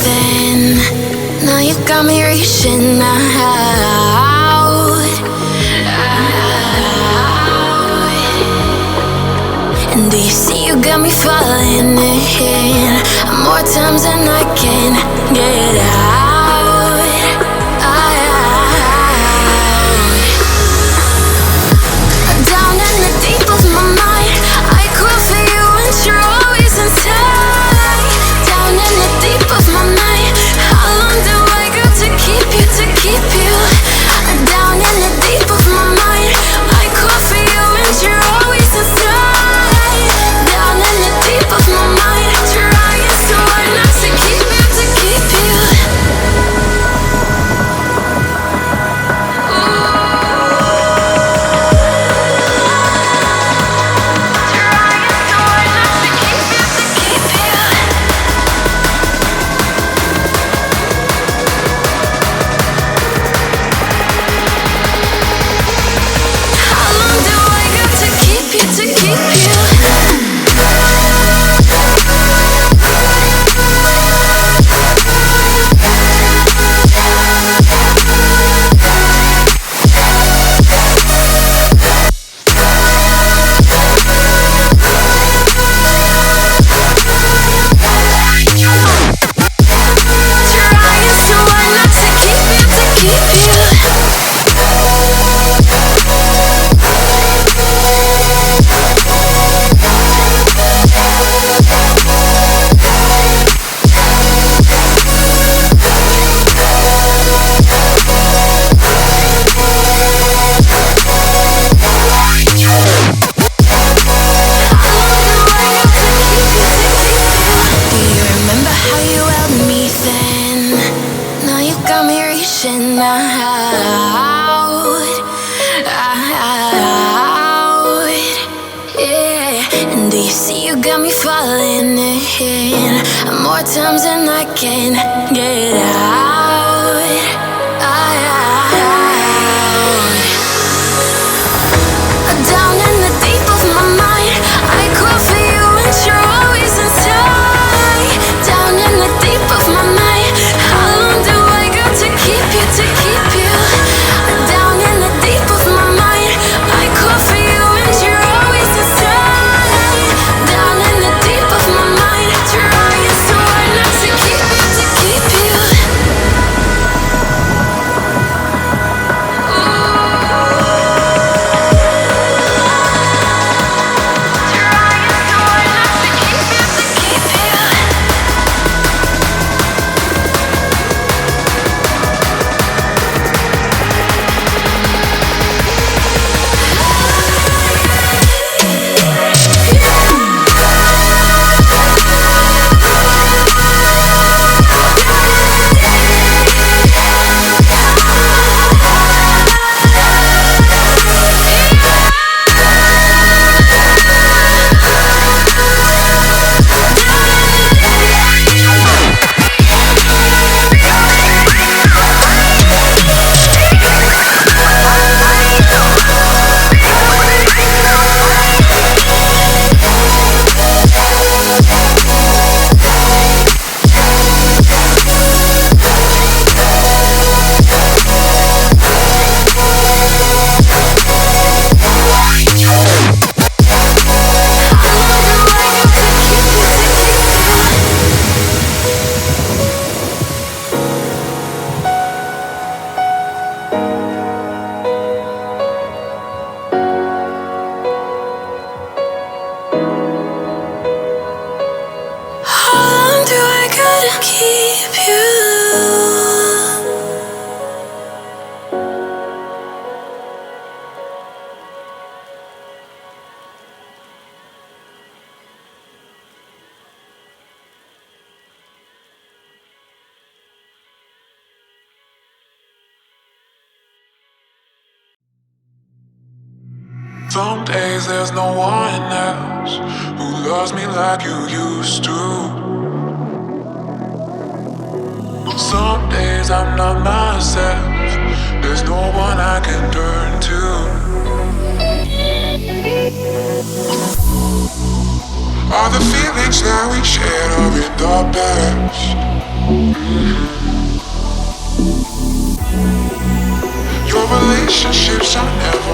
thin. Now you got me reaching out. And do you see you got me falling in more times than I can get out. Down in the deep of my mind, I crawl for you and you're always inside. Down in the deep of my mind, how long do I go to keep you, to keep you? Down in the deep of my mind, I crawl for you and you're always inside. Down in the deep of my mind, trying so hard not to keep you, to keep you. More times than I can get out. Down in the deep of my mind, I crawl for you and you're always inside. Down in the deep of my mind, how long do I go to keep you, to keep you? Down in the deep of my mind, I crawl for you and you're always inside. Down in the deep of my mind, trying so hard not to keep you, to keep you. Some days there's no one else who loves me like you used to. Some days I'm not myself, there's no one I can turn to. All the feelings that we shared are in the past. relationships are never